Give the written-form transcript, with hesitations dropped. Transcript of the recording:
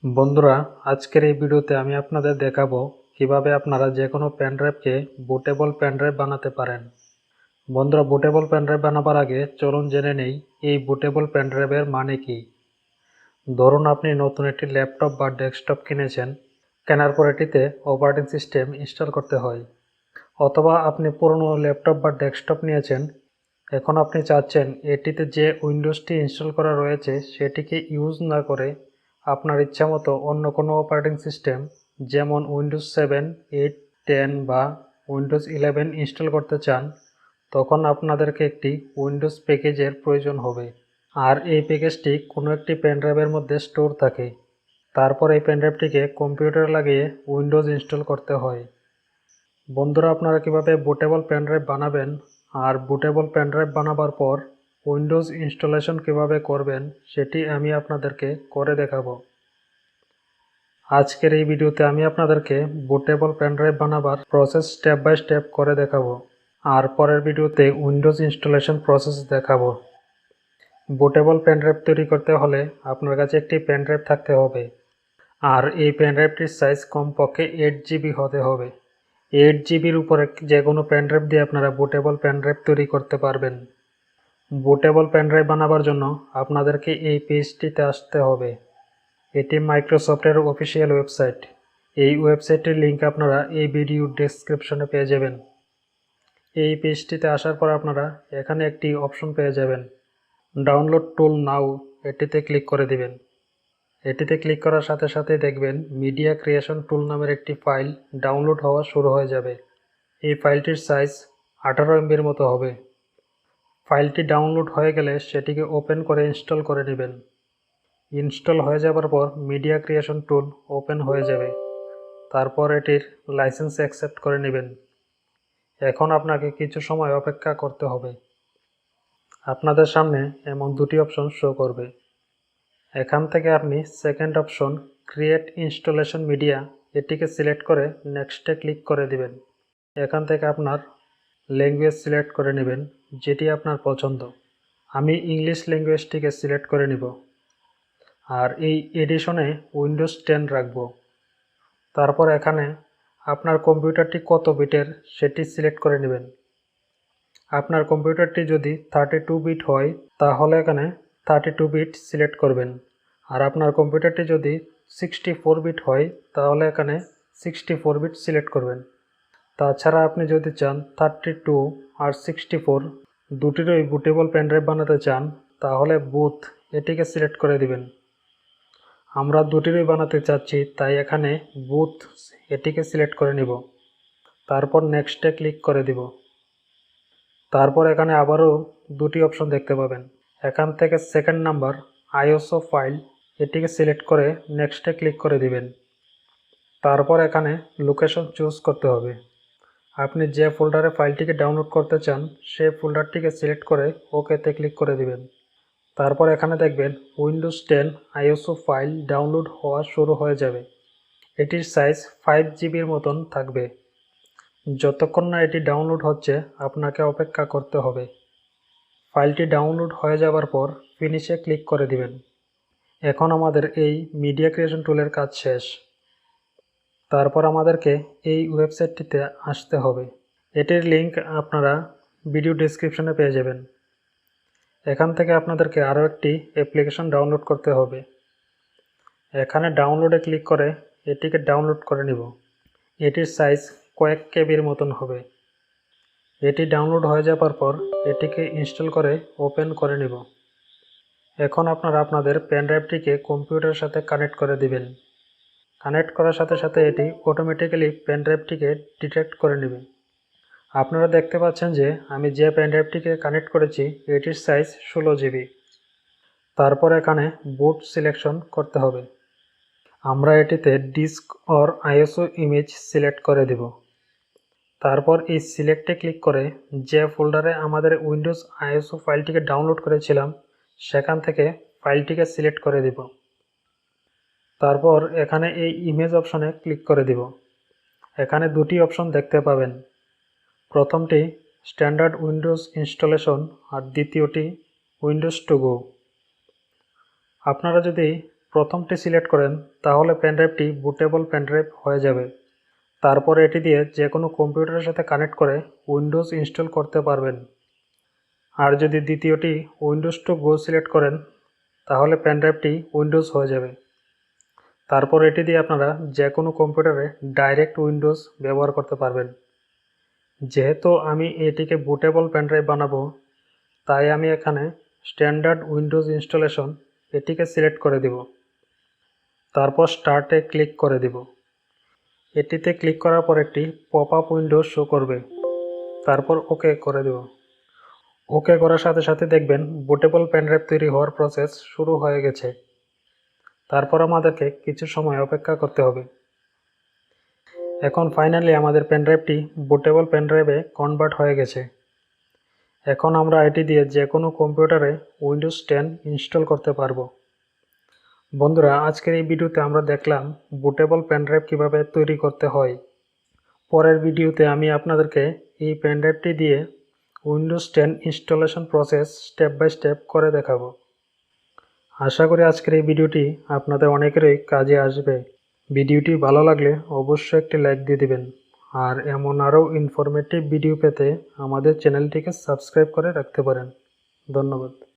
বন্ধুরা, আজকের এই ভিডিওতে আমি আপনাদের দেখাবো কিভাবে আপনারা যে কোনো পেন ড্রাইভকে বুটেবল পেন ড্রাইভ বানাতে পারেন। বন্ধুরা, বুটেবল পেন ড্রাইভ বানাবার আগে চলুন জেনে নেই এই বুটেবল পেন ড্রাইভের মানে কি। ধরুন আপনি নতুন একটি ল্যাপটপ বা ডেস্কটপ কিনেছেন, কেনার পর এটিতে অপারেটিং সিস্টেম ইনস্টল করতে হয়। অথবা আপনি পুরনো ল্যাপটপ বা ডেস্কটপ নিয়েছেন, এখন আপনি চাচ্ছেন এটিতে যে উইন্ডোজটি ইনস্টল করা রয়েছে সেটিকে ইউজ না করে আপনার ইচ্ছামতো অন্য কোনো অপারেটিং সিস্টেম যেমন উইন্ডোজ 7, 8, 10 বা উইন্ডোজ 11 ইনস্টল করতে চান। তখন আপনাদেরকে একটি উইন্ডোজ প্যাকেজের প্রয়োজন হবে, আর এই প্যাকেজটি কোনো একটি পেন ড্রাইভের মধ্যে স্টোর থাকে। তারপর এই পেন ড্রাইভটিকে কম্পিউটারে লাগিয়ে উইন্ডোজ ইনস্টল করতে হয়। বন্ধুরা, আপনারা কিভাবে বুটেবল পেন ড্রাইভ বানাবেন আর বুটেবল পেন ড্রাইভ বানাবার পর উইন্ডোজ ইনস্টলেশন কিভাবে করবেন সেটি আমি আপনাদেরকে করে দেখাবো। আজকের এই ভিডিওতে আমি আপনাদেরকে বুটেবল পেন ড্রাইভ বানাবার প্রসেস স্টেপ বাই স্টেপ করে দেখাবো, আর পরের ভিডিওতে উইন্ডোজ ইনস্টলেশন প্রসেস দেখাবো। বুটেবল পেন ড্রাইভ তৈরি করতে হলে আপনার কাছে একটি পেন ড্রাইভ থাকতে হবে, আর এই পেন ড্রাইভটির সাইজ কমপক্ষে 8 জিবি হতে হবে। 8 জিবির উপরে যে কোনো পেন ড্রাইভ দিয়ে আপনারা বুটেবল পেন ড্রাইভ তৈরি করতে পারবেন। বুটেবল পেন ড্রাইভ বানাবার জন্য আপনাদেরকে এই পেজটিতে আসতে হবে। এটি মাইক্রোসফটের অফিসিয়াল ওয়েবসাইট। এই ওয়েবসাইটের লিঙ্ক আপনারা এই ভিডিও ডেসক্রিপশনে পেয়ে যাবেন। এই পেজটিতে আসার পর আপনারা এখানে একটি অপশন পেয়ে যাবেন, ডাউনলোড টুল নাও। এটিতে ক্লিক করে দিবেন। এটিতে ক্লিক করার সাথে সাথে দেখবেন মিডিয়া ক্রিয়েশন টুল নামের একটি ফাইল ডাউনলোড হওয়া শুরু হয়ে যাবে। এই ফাইলটির সাইজ 18 এমবির মতো হবে। ফাইলটি ডাউনলোড হয়ে গেলে সেটিকে ওপেন করে ইনস্টল করে নেবেন। ইনস্টল হয়ে যাবার পর মিডিয়া ক্রিয়েশন টুল ওপেন হয়ে যাবে। তারপর এটির লাইসেন্স অ্যাকসেপ্ট করে নেবেন। এখন আপনাকে কিছু সময় অপেক্ষা করতে হবে। আপনাদের সামনে এমন দুটি অপশন শো করবে। এখান থেকে আপনি second option create installation media এটিকে সিলেক্ট করে নেক্সটে ক্লিক করে দিবেন। এখান থেকে আপনার ল্যাঙ্গুয়েজ সিলেক্ট করে নেবেন, যেটি আপনার পছন্দ। আমি ইংলিশ ল্যাঙ্গুয়েজটিকে সিলেক্ট করে নিব, আর এই এডিশনে উইন্ডোজ 10 রাখব। তারপর এখানে আপনার কম্পিউটারটি কত বিটের সেটি সিলেক্ট করে নেবেন। আপনার কম্পিউটারটি যদি 32 বিট হয় তাহলে এখানে 32 বিট সিলেক্ট করবেন, আর আপনার কম্পিউটারটি যদি 64 বিট হয় তাহলে এখানে 64 বিট সিলেক্ট করবেন। তাছাড়া আপনি যদি চান 32 আর 64 দুটিরই বুটেবল পেন ড্রাইভ বানাতে চান তাহলে বুথ এটিকে সিলেক্ট করে দিবেন। আমরা দুটিরই বানাতে চাচ্ছি, তাই এখানে বুথ এটিকে সিলেক্ট করে নিব। তারপর নেক্সটে ক্লিক করে দিব। তারপর এখানে আবারও দুটি অপশন দেখতে পাবেন। এখান থেকে সেকেন্ড নাম্বার আইএসও ফাইল এটিকে সিলেক্ট করে নেক্সটে ক্লিক করে দিবেন। তারপর এখানে লোকেশন চুজ করতে হবে। আপনি যে ফোল্ডারে ফাইলটিকে ডাউনলোড করতে চান সেই ফোল্ডারটিকে সিলেক্ট করে ওকেতে ক্লিক করে দিবেন। তারপর এখানে দেখবেন উইন্ডোজ 10 আইএসও ফাইল ডাউনলোড হওয়া শুরু হয়ে যাবে। এটির সাইজ 5 জিবির মতন থাকবে। যতক্ষণ না এটি ডাউনলোড হচ্ছে আপনাকে অপেক্ষা করতে হবে। ফাইলটি ডাউনলোড হয়ে যাবার পর ফিনিশে ক্লিক করে দিবেন। এখন আমাদের এই মিডিয়া ক্রিয়েশন টুলের কাজ শেষ। তারপর আমাদেরকে এই ওয়েবসাইটটিতে আসতে হবে। এটির লিঙ্ক আপনারা ভিডিও ডেসক্রিপশনে পেয়ে যাবেন। এখান থেকে আপনাদেরকে আরও একটি অ্যাপ্লিকেশন ডাউনলোড করতে হবে। এখানে ডাউনলোডে ক্লিক করে এটিকে ডাউনলোড করে নিব। এটির সাইজ কয়েক কেবির মতন হবে। এটি ডাউনলোড হয়ে যাবার পর এটিকে ইনস্টল করে ওপেন করে নিব। এখন আপনারা আপনাদের পেন ড্রাইভটিকে কম্পিউটারের সাথে কানেক্ট করে দিবেন। কানেক্ট করার সাথে সাথে এটি অটোমেটিক্যালি পেন ড্রাইভটিকে ডিটেক্ট করে নেবে। আপনারা দেখতে পাচ্ছেন যে আমি যে পেন ড্রাইভটিকে কানেক্ট করেছি এটির সাইজ 16 জিবি। তারপর এখানে বুট সিলেকশন করতে হবে। আমরা এটিতে disk or ISO image select করে দেব। তারপর এই সিলেক্টে ক্লিক করে যে ফোল্ডারে আমাদের উইন্ডোজ আইএসও ফাইলটিকে ডাউনলোড করেছিলাম সেখান থেকে ফাইলটিকে সিলেক্ট করে দিব। তারপর এখানে এই ইমেজ অপশনে ক্লিক করে দিব। এখানে দুটি অপশন দেখতে পাবেন। প্রথমটি স্ট্যান্ডার্ড উইন্ডোজ ইনস্টলেশন আর দ্বিতীয়টি উইন্ডোজ টু গো। আপনারা যদি প্রথমটি সিলেক্ট করেন তাহলে পেনড্রাইভটি বুটেবল পেনড্রাইভ হয়ে যাবে। তারপর এটি দিয়ে যে কোনো কম্পিউটারের সাথে কানেক্ট করে উইন্ডোজ ইনস্টল করতে পারবেন। আর যদি দ্বিতীয়টি উইন্ডোজ টু গো সিলেক্ট করেন তাহলে পেনড্রাইভটি উইন্ডোজ হয়ে যাবে। তারপর এটি দিয়ে আপনারা যে কোনো কম্পিউটারে ডাইরেক্ট উইন্ডোজ ব্যবহার করতে পারবেন। যেহেতু আমি এটিকে বুটেবল পেনড্রাইভ বানাবো, তাই আমি এখানে স্ট্যান্ডার্ড উইন্ডোজ ইনস্টলেশন এটিকে সিলেক্ট করে দিব। তারপর স্টার্টে ক্লিক করে দিব। এটিতে ক্লিক করার পর একটি পপ আপ উইন্ডো শো করবে। তারপর ওকে করে দেব। ওকে করার সাথে সাথে দেখবেন বুটেবল পেনড্রাইভ তৈরি হওয়ার প্রসেস শুরু হয়ে গেছে। তারপর আমাদেরকে কিছু সময় অপেক্ষা করতে হবে। এখন ফাইনালি আমাদের পেনড্রাইভটি বুটেবল পেনড্রাইভে কনভার্ট হয়ে গেছে। এখন আমরা এটি দিয়ে যে কোনো কম্পিউটারে উইন্ডোজ 10 ইনস্টল করতে পারবো। বন্ধুরা, আজকের এই ভিডিওতে আমরা দেখলাম বুটেবল পেনড্রাইভ কীভাবে তৈরি করতে হয়। পরের ভিডিওতে আমি আপনাদেরকে এই পেনড্রাইভটি দিয়ে Windows 10 installation process step by step করে দেখাবো। আশা করি আজকের এই ভিডিওটি আপনাদের অনেকেরই কাজে আসবে। ভিডিওটি ভালো লাগলে অবশ্যই একটি লাইক দিয়ে দিবেন। আর এমন আরও ইনফরমেটিভ ভিডিও পেতে আমাদের চ্যানেলটিকে সাবস্ক্রাইব করে রাখতে পারেন। ধন্যবাদ।